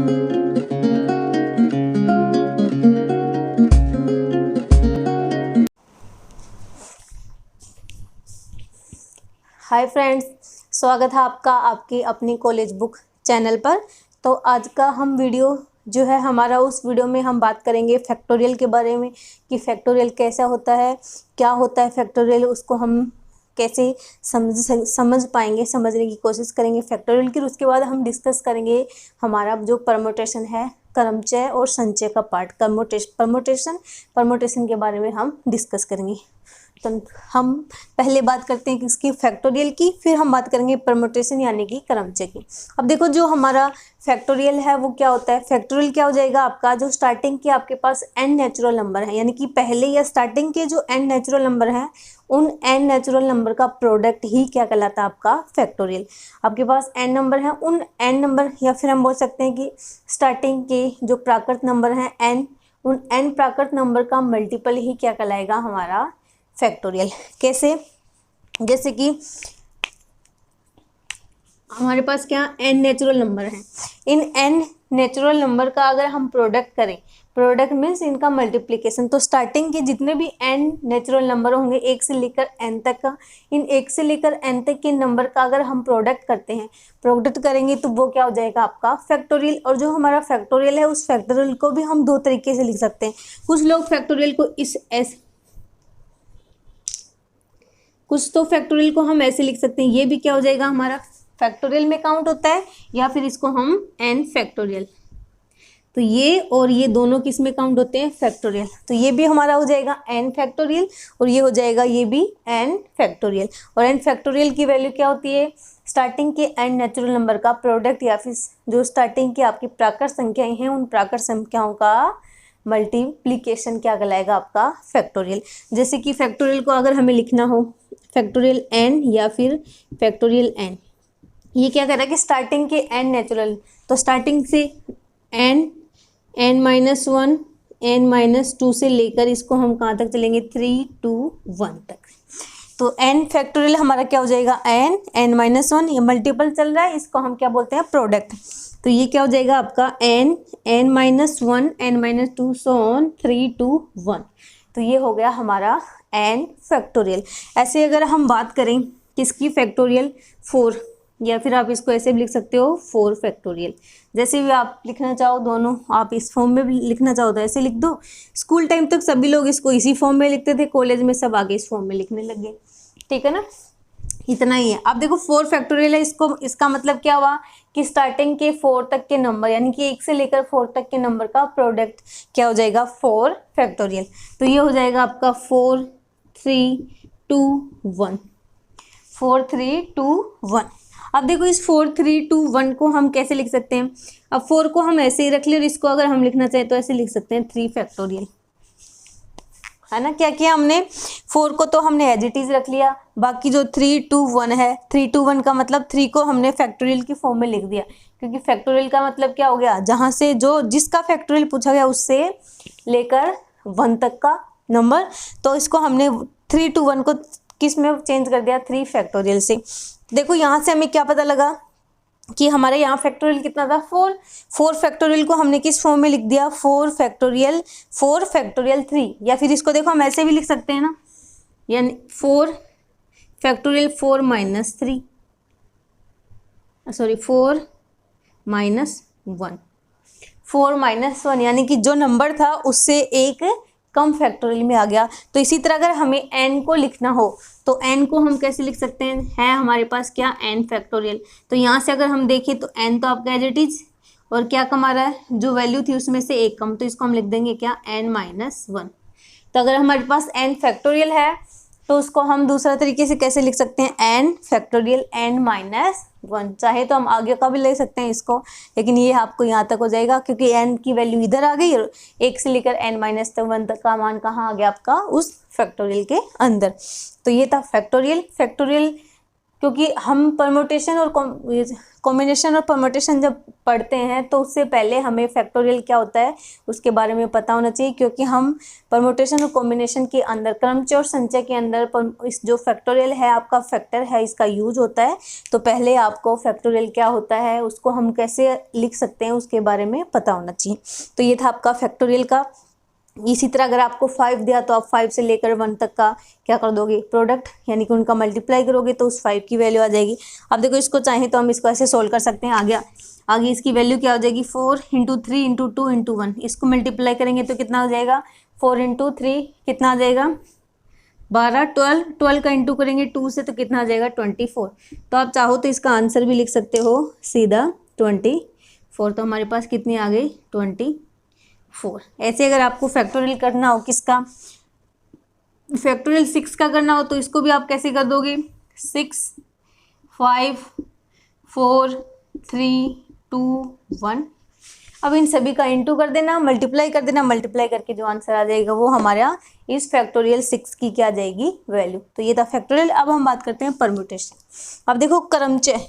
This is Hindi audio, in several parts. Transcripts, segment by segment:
हाय फ्रेंड्स, स्वागत है आपका आपकी अपनी कॉलेज बुक चैनल पर। तो आज का हम वीडियो जो है हमारा, उस वीडियो में हम बात करेंगे फैक्टोरियल के बारे में कि फैक्टोरियल कैसा होता है, क्या होता है फैक्टोरियल, उसको हम कैसे समझ पाएंगे, समझने की कोशिश करेंगे फैक्टोरियल की। उसके बाद हम डिस्कस करेंगे हमारा जो परमुटेशन है, क्रमचय और संचय का पार्ट, परमुटेशन के बारे में हम डिस्कस करेंगे। तो हम पहले बात करते हैं किसकी, फैक्टोरियल की, फिर हम बात करेंगे परमुटेशन यानी कि क्रमचय की। अब देखो, जो हमारा फैक्टोरियल है वो क्या होता है। फैक्टोरियल क्या हो जाएगा आपका, जो स्टार्टिंग के आपके पास n नेचुरल नंबर है, यानी कि पहले या स्टार्टिंग के जो n नेचुरल नंबर हैं, उन n नेचुरल नंबर का प्रोडक्ट ही क्या कहलाता है आपका फैक्टोरियल। आपके पास n नंबर है, उन n नंबर, या फिर हम बोल सकते हैं कि स्टार्टिंग के जो प्राकृत नंबर हैं n, उन n प्राकृत नंबर का मल्टीपल ही क्या कहलाएगा हमारा फैक्टोरियल। कैसे, जैसे कि हमारे पास क्या n नेचुरल नंबर हैं, इन n नेचुरल नंबर का अगर हम प्रोडक्ट करें, प्रोडक्ट मीन्स इनका मल्टीप्लिकेशन, तो स्टार्टिंग के जितने भी n नेचुरल नंबर होंगे 1 से लेकर n तक का, इन 1 से लेकर n तक के नंबर का अगर हम प्रोडक्ट करते हैं, प्रोडक्ट करेंगे तो वो क्या हो जाएगा आपका फैक्टोरियल। और जो हमारा फैक्टोरियल है, उस फैक्टोरियल को भी हम दो तरीके से लिख सकते हैं। कुछ लोग फैक्टोरियल को कुछ तो फैक्टोरियल को हम ऐसे लिख सकते हैं, ये भी क्या हो जाएगा हमारा फैक्टोरियल में काउंट होता है, या फिर इसको हम n फैक्टोरियल, तो ये और ये दोनों किस में काउंट होते हैं फैक्टोरियल। तो ये भी हमारा हो जाएगा n फैक्टोरियल और ये हो जाएगा ये भी n फैक्टोरियल। और n फैक्टोरियल की वैल्यू क्या होती है, स्टार्टिंग के n नेचुरल नंबर का प्रोडक्ट, या फिर जो स्टार्टिंग की आपकी प्राकृत संख्याएं हैं, उन प्राकृत संख्याओं का मल्टीप्लिकेशन क्या कहलाएगा आपका फैक्टोरियल। जैसे कि फैक्टोरियल को अगर हमें लिखना हो, फैक्टोरियल n या फिर फैक्टोरियल n, ये क्या कर रहा है कि स्टार्टिंग के n नेचुरल, तो स्टार्टिंग से n -1 n-2 से लेकर इसको हम कहाँ तक चलेंगे 3 2 1 तक। तो n फैक्टोरियल हमारा क्या हो जाएगा n-1, ये मल्टीपल चल रहा है, इसको हम क्या बोलते हैं प्रोडक्ट। तो ये क्या हो जाएगा आपका n-1 n-2 सो ऑन 3 2 1। तो ये हो गया हमारा n फैक्टोरियल। ऐसे अगर हम बात करें किसकी फैक्टोरियल 4, या फिर आप इसको ऐसे भी लिख सकते हो 4 फैक्टोरियल। जैसे भी आप लिखना चाहो, दोनों आप इस फॉर्म में भी लिखना चाहो तो ऐसे लिख दो। स्कूल टाइम तक सभी लोग इसको इसी फॉर्म में लिखते थे, कॉलेज में सब आगे इस फॉर्म में लिखने लग गए, ठीक है ना। इतना ही है। अब देखो 4 फैक्टोरियल है, इसका मतलब क्या हुआ कि स्टार्टिंग के 4 तक के नंबर, यानी कि 1 से लेकर 4 तक के नंबर का प्रोडक्ट क्या हो जाएगा 4 फैक्टोरियल। तो ये हो जाएगा आपका 4 3 2 1, 4 3 2 1। अब देखो इस 4 3 2 1 को हम कैसे लिख सकते हैं। अब 4 को हम ऐसे ही रख ले और इसको अगर हम लिखना चाहें तो ऐसे लिख सकते हैं 3 फैक्टोरियल, है ना। क्या किया हमने, 4 को तो हमने एज इट इज रख लिया, बाकी जो 3 2 1 है, 3 2 1 का मतलब 3 को हमने फैक्टोरियल की फॉर्म में लिख दिया, क्योंकि फैक्टोरियल का मतलब क्या हो गया, जहाँ से जो जिसका फैक्टोरियल पूछा गया उससे लेकर 1 तक का नंबर। तो इसको हमने 3 2 1 को किस में चेंज कर दिया 3 फैक्टोरियल से। देखो यहाँ से हमें क्या पता लगा कि हमारे यहाँ फैक्टोरियल कितना था 4 फैक्टोरियल को हमने किस फॉर्म में लिख दिया 4 फैक्टोरियल 3, या फिर इसको देखो हम ऐसे भी लिख सकते हैं ना, यानी 4 फैक्टोरियल 4 -3, सॉरी 4 -1, 4 -1, यानी कि जो नंबर था उससे एक कम फैक्टोरियल में आ गया। तो इसी तरह अगर हमें n को लिखना हो तो n को हम कैसे लिख सकते हैं, है हमारे पास क्या n फैक्टोरियल। तो यहाँ से अगर हम देखें तो n तो आपका एज इट इज, और क्या कम आ रहा है, जो वैल्यू थी उसमें से एक कम, तो इसको हम लिख देंगे क्या n-1। तो अगर हमारे पास n फैक्टोरियल है तो उसको हम दूसरा तरीके से कैसे लिख सकते हैं n फैक्टोरियल n-1। चाहे तो हम आगे का भी ले सकते हैं इसको, लेकिन ये आपको यहाँ तक हो जाएगा क्योंकि n की वैल्यू इधर आ गई और 1 से लेकर n-1 तक का मान कहाँ आ गया आपका उस फैक्टोरियल के अंदर। तो ये था फैक्टोरियल क्योंकि हम परमुटेशन और कॉम्बिनेशन और परमुटेशन जब पढ़ते हैं तो उससे पहले हमें फैक्टोरियल क्या होता है उसके बारे में पता होना चाहिए, क्योंकि हम परमुटेशन और कॉम्बिनेशन के अंदर क्रमचय और संचय के अंदर इस जो फैक्टोरियल है आपका फैक्टर है इसका यूज होता है। तो पहले आपको फैक्टोरियल क्या होता है उसको हम कैसे लिख सकते हैं उसके बारे में पता होना चाहिए। तो ये था आपका फैक्टोरियल का। इसी तरह अगर आपको 5 दिया तो आप 5 से लेकर 1 तक का क्या कर दोगे प्रोडक्ट, यानी कि उनका मल्टीप्लाई करोगे तो उस 5 की वैल्यू आ जाएगी। अब देखो इसको चाहें तो हम इसको ऐसे सोल्व कर सकते हैं। आगे इसकी वैल्यू क्या हो जाएगी 4 × 3 × 2 × 1। इसको मल्टीप्लाई करेंगे तो कितना हो जाएगा 4 × 3 कितना आ जाएगा 12, 12 का इंटू करेंगे 2 से तो कितना आ जाएगा 24। तो आप चाहो तो इसका आंसर भी लिख सकते हो सीधा 24। तो हमारे पास कितनी आ गई 24। ऐसे अगर आपको फैक्टोरियल करना हो किसका, फैक्टोरियल 6 का करना हो तो इसको भी आप कैसे कर दोगे 6, 5, 4, 3, 2, 1। अब इन सभी का इंटू कर देना, मल्टीप्लाई कर देना, मल्टीप्लाई करके जो आंसर आ जाएगा वो हमारा इस फैक्टोरियल 6 की क्या आ जाएगी वैल्यू। तो ये था फैक्टोरियल। अब हम बात करते हैं परम्यूटेशन। अब देखो क्रमचय,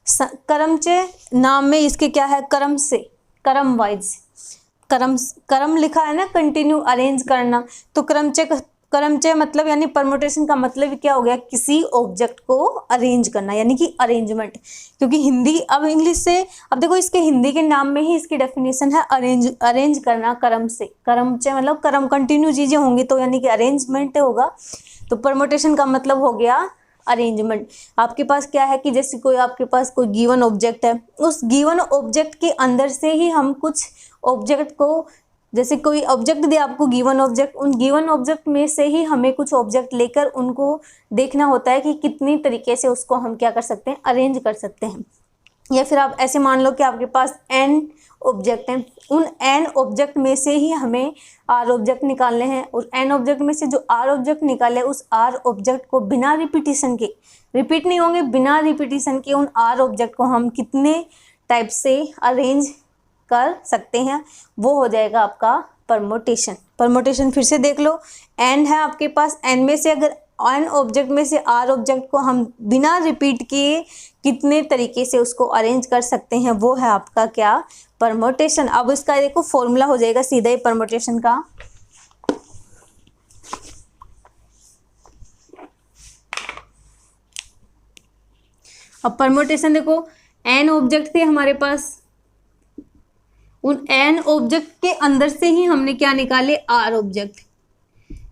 क्रमचय नाम में इसके क्या है क्रम से, क्रम वाइज, क्रम लिखा है ना कंटिन्यू अरेंज करना। तो क्रमचय मतलब यानी परमुटेशन का मतलब क्या हो गया किसी ऑब्जेक्ट को अरेंज करना, यानी कि अरेंजमेंट। क्योंकि हिंदी अब इंग्लिश से, अब देखो इसके हिंदी के नाम में ही इसकी डेफिनेशन है अरेंज करना क्रम से। क्रमचय मतलब क्रम कंटिन्यू चीजें होंगी तो यानी कि अरेंजमेंट होगा। तो परमुटेशन का मतलब हो गया अरेंजमेंट। आपके पास क्या है कि जैसे कोई आपके पास कोई गिवन ऑब्जेक्ट है, उस गिवन ऑब्जेक्ट के अंदर से ही हम कुछ ऑब्जेक्ट को, जैसे कोई ऑब्जेक्ट दिया आपको गिवन ऑब्जेक्ट, उन गिवन ऑब्जेक्ट में से ही हमें कुछ ऑब्जेक्ट लेकर उनको देखना होता है कि कितनी तरीके से उसको हम क्या कर सकते हैं अरेंज कर सकते हैं। या फिर आप ऐसे मान लो कि आपके पास n ऑब्जेक्ट हैं, उन n ऑब्जेक्ट में से ही हमें r ऑब्जेक्ट निकालने हैं, और n ऑब्जेक्ट में से जो r ऑब्जेक्ट निकाले उस r ऑब्जेक्ट को बिना रिपीटिशन के, रिपीट नहीं होंगे, बिना रिपीटिशन के उन r ऑब्जेक्ट को हम कितने टाइप से अरेंज कर सकते हैं, वो हो जाएगा आपका परमुटेशन। परमुटेशन फिर से देख लो, n है आपके पास, n में से अगर n ऑब्जेक्ट में से r ऑब्जेक्ट को हम बिना रिपीट किए कितने तरीके से उसको अरेंज कर सकते हैं, वो है आपका क्या परमुटेशन। अब इसका देखो फॉर्मूला हो जाएगा सीधा ही परमुटेशन का। अब परमुटेशन देखो n ऑब्जेक्ट थे हमारे पास, उन n ऑब्जेक्ट के अंदर से ही हमने क्या निकाले r ऑब्जेक्ट।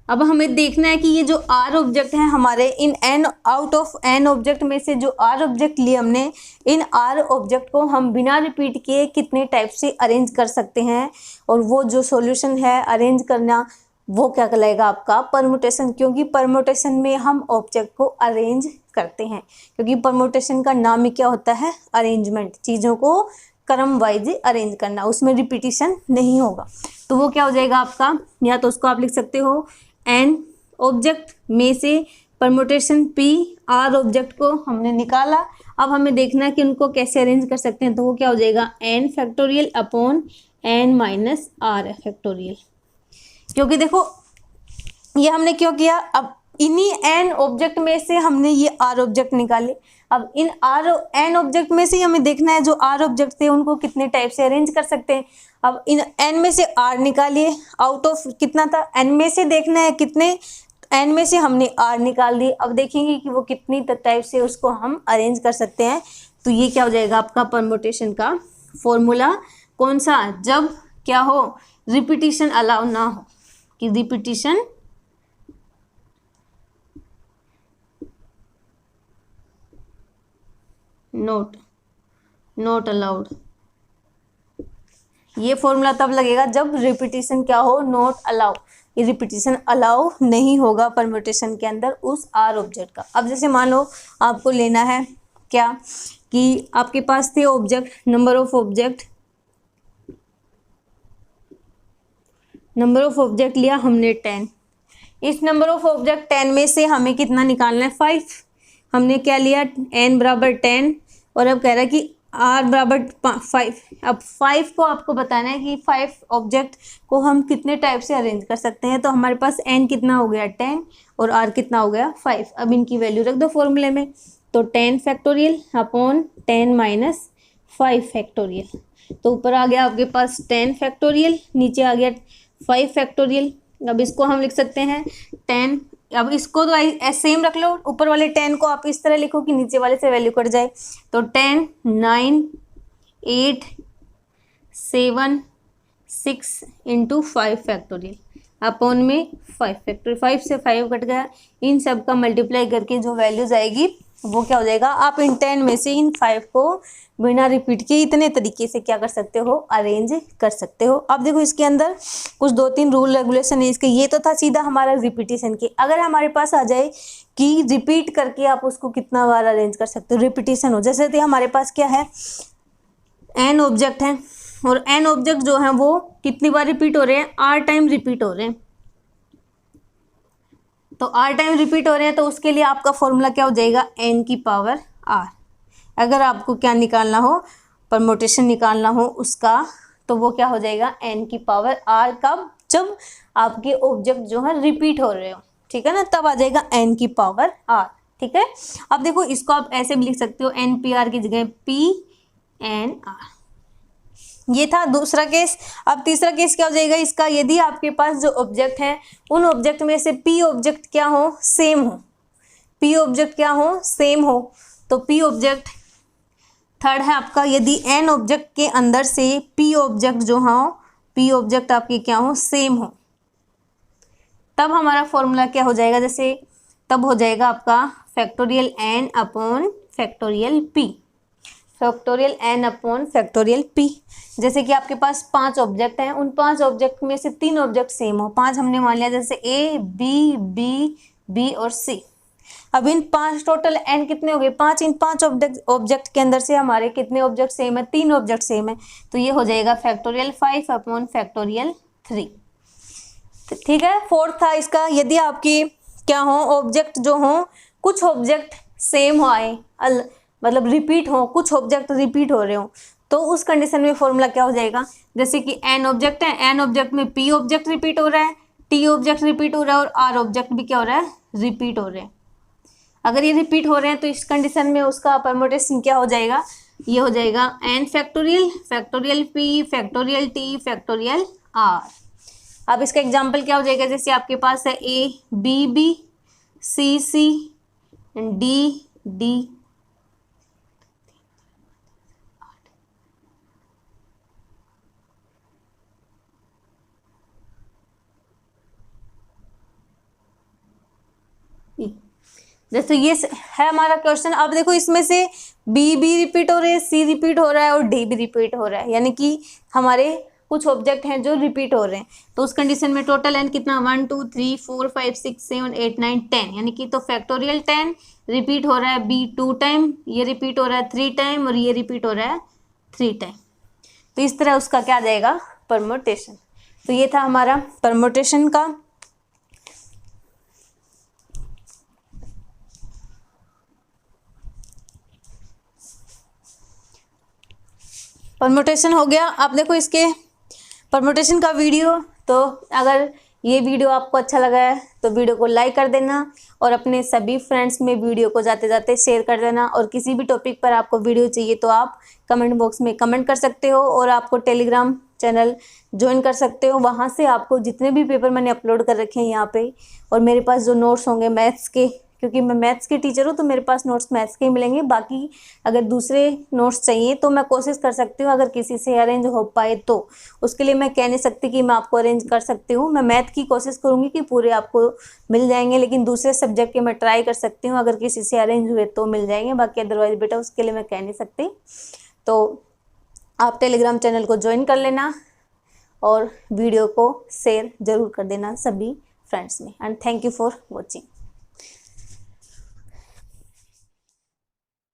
अब हमें देखना है कि ये जो r ऑब्जेक्ट हैं हमारे, इन n out of n object में से जो r ऑब्जेक्ट लिए हमने, इन r ऑब्जेक्ट को हम बिना रिपीट किए कितने टाइप से अरेंज कर सकते हैं, और वो जो सॉल्यूशन है अरेंज करना वो क्या कहलाएगा आपका परमुटेशन। क्योंकि परमुटेशन में हम ऑब्जेक्ट को अरेंज करते हैं, क्योंकि परमुटेशन का नाम ही क्या होता है अरेंजमेंट, चीज़ों को क्रम वाइज अरेंज करना, उसमें रिपीटिशन नहीं होगा। तो वो क्या हो जाएगा आपका, या तो उसको आप लिख सकते हो n ऑब्जेक्ट में से परमुटेशन p, r ऑब्जेक्ट को हमने निकाला, अब हमें देखना है कि उनको कैसे अरेंज कर सकते हैं। तो वो क्या हो जाएगा n factorial upon n minus r factorial. क्योंकि देखो ये हमने क्यों किया, अब इन्हीं n ऑब्जेक्ट में से हमने ये r ऑब्जेक्ट निकाले। अब इन n ऑब्जेक्ट में से हमें देखना है जो r ऑब्जेक्ट थे उनको कितने टाइप से अरेंज कर सकते हैं। अब इन n में से r निकालिए, आउट ऑफ कितना था n में से देखना है कितने, n में से हमने r निकाल दिए। अब देखेंगे कि वो कितनी टाइप से उसको हम अरेंज कर सकते हैं। तो ये क्या हो जाएगा आपका परमुटेशन का फॉर्मूला, कौन सा, जब क्या हो रिपीटिशन अलाउ ना हो, कि रिपीटिशन नॉट अलाउड। ये फॉर्मूला तब लगेगा जब रिपीटिशन क्या हो नॉट अलाउ, ये रिपीटिशन अलाउ नहीं होगा परमुटेशन के अंदर उस r ऑब्जेक्ट का। अब जैसे मान लो आपको लेना है क्या कि आपके पास थे ऑब्जेक्ट, नंबर ऑफ ऑब्जेक्ट लिया हमने 10। इस नंबर ऑफ ऑब्जेक्ट 10 में से हमें कितना निकालना है 5। हमने क्या लिया n बराबर 10, और अब कह रहा है कि r बराबर 5। अब 5 को आपको बताना है कि 5 ऑब्जेक्ट को हम कितने टाइप से अरेंज कर सकते हैं। तो हमारे पास n कितना हो गया 10 और r कितना हो गया 5। अब इनकी वैल्यू रख दो फॉर्मूले में, तो 10 फैक्टोरियल अपॉन 10 माइनस 5 फैक्टोरियल। तो ऊपर आ गया आपके पास 10 फैक्टोरियल, नीचे आ गया 5 फैक्टोरियल। अब इसको हम लिख सकते हैं 10, अब इसको तो सेम रख लो, ऊपर वाले 10 को आप इस तरह लिखो कि नीचे वाले से वैल्यू कट जाए। तो 10 9 8 7 6 इंटू 5 फैक्टोरियल अपॉन में 5 फैक्टोरियल, 5 से 5 कट गया, इन सब का मल्टीप्लाई करके जो वैल्यूज आएगी वो क्या हो जाएगा। आप इन 10 में से इन 5 को बिना रिपीट के इतने तरीके से क्या कर सकते हो, अरेंज कर सकते हो। अब देखो इसके अंदर कुछ 2-3 रूल रेगुलेशन है इसके। ये तो था सीधा हमारा रिपीटिशन के। अगर हमारे पास आ जाए कि रिपीट करके आप उसको कितना बार अरेंज कर सकते हो, रिपीटिशन हो, जैसे कि हमारे पास क्या है, n ऑब्जेक्ट है और n ऑब्जेक्ट जो है वो कितनी बार रिपीट हो रहे हैं, r टाइम रिपीट हो रहे हैं। तो r टाइम रिपीट हो रहे हैं तो उसके लिए आपका फॉर्मूला क्या हो जाएगा, n की पावर r। अगर आपको क्या निकालना हो, परमुटेशन निकालना हो उसका, तो वो क्या हो जाएगा, n की पावर r। कब, जब आपके ऑब्जेक्ट जो है रिपीट हो रहे हो, ठीक है ना, तब आ जाएगा n की पावर r। ठीक है, अब देखो इसको आप ऐसे भी लिख सकते हो, NPR की जगह PNR। ये था दूसरा केस। अब तीसरा केस क्या हो जाएगा इसका, यदि आपके पास जो ऑब्जेक्ट हैं उन ऑब्जेक्ट में से P ऑब्जेक्ट क्या हो, सेम हो, P ऑब्जेक्ट क्या हो, सेम हो, तो P ऑब्जेक्ट थर्ड है आपका, यदि n ऑब्जेक्ट के अंदर से P ऑब्जेक्ट जो हो, P ऑब्जेक्ट आपके क्या हो, सेम हो, तब हमारा फॉर्मूला क्या हो जाएगा, जैसे तब हो जाएगा आपका factorial n upon factorial p, factorial n upon factorial p। जैसे कि आपके पास 5 ऑब्जेक्ट हैं, उन 5 ऑब्जेक्ट में से 3 ऑब्जेक्ट सेम हो, 5 हमने मान लिया, जैसे a b b b और c। अब इन 5 टोटल n कितने हो गए, 5। इन 5 ऑब्जेक्ट के अंदर से हमारे कितने ऑब्जेक्ट सेम है, 3 ऑब्जेक्ट सेम है, तो ये हो जाएगा फैक्टोरियल 5 अपॉन फैक्टोरियल 3। ठीक है, फोर्थ था इसका, यदि आपकी क्या हो, ऑब्जेक्ट जो हो, कुछ ऑब्जेक्ट सेम हो आए, मतलब रिपीट हो, कुछ ऑब्जेक्ट रिपीट हो रहे हो, तो उस कंडीशन में फॉर्मूला क्या हो जाएगा, जैसे कि n ऑब्जेक्ट है, n ऑब्जेक्ट में p ऑब्जेक्ट रिपीट हो रहा है, t ऑब्जेक्ट रिपीट हो रहा है और r ऑब्जेक्ट भी क्या हो रहा है, रिपीट हो रहे हैं। अगर ये रिपीट हो रहे हैं तो इस कंडीशन में उसका परमुटेशन क्या हो जाएगा, ये हो जाएगा n factorial, factorial p, factorial t, factorial r। अब इसका एग्जाम्पल क्या हो जाएगा, जैसे आपके पास है a b b c c d d, जैसे ये है हमारा क्वेश्चन। अब देखो इसमें से बी भी रिपीट हो रहे हैं, सी रिपीट हो रहा है और डी भी रिपीट हो रहा है, यानी कि हमारे कुछ ऑब्जेक्ट हैं जो रिपीट हो रहे हैं। तो उस कंडीशन में टोटल एन कितना, 1 2 3 4 5 6 7 8 9 10, यानी कि तो फैक्टोरियल 10 रिपीट हो रहा है, बी 2 टाइम, ये रिपीट हो रहा है 3 टाइम और ये रिपीट हो रहा है 3 टाइम। तो इस तरह उसका क्या आ जाएगा, परमुटेशन। तो ये था हमारा परमुटेशन का। परमुटेशन हो गया। अब देखो इसके परमुटेशन का वीडियो, तो अगर ये वीडियो आपको अच्छा लगा है तो वीडियो को लाइक कर देना और अपने सभी फ्रेंड्स में वीडियो को जाते जाते शेयर कर देना। और किसी भी टॉपिक पर आपको वीडियो चाहिए तो आप कमेंट बॉक्स में कमेंट कर सकते हो और आपको टेलीग्राम चैनल ज्वाइन कर सकते हो। वहाँ से आपको जितने भी पेपर मैंने अपलोड कर रखे हैं यहाँ पे, और मेरे पास जो नोट्स होंगे मैथ्स के, क्योंकि मैं मैथ्स की टीचर हूँ तो मेरे पास नोट्स मैथ्स के ही मिलेंगे। बाकी अगर दूसरे नोट्स चाहिए तो मैं कोशिश कर सकती हूँ, अगर किसी से अरेंज हो पाए तो। उसके लिए मैं कह नहीं सकती कि मैं आपको अरेंज कर सकती हूँ। मैं मैथ की कोशिश करूँगी कि पूरे आपको मिल जाएंगे, लेकिन दूसरे सब्जेक्ट के मैं ट्राई कर सकती हूँ, अगर किसी से अरेंज हुए तो मिल जाएंगे, बाकी अदरवाइज बेटा उसके लिए मैं कह नहीं सकती। तो आप टेलीग्राम चैनल को ज्वाइन कर लेना और वीडियो को शेयर ज़रूर कर देना सभी फ्रेंड्स में। And thank you for watching.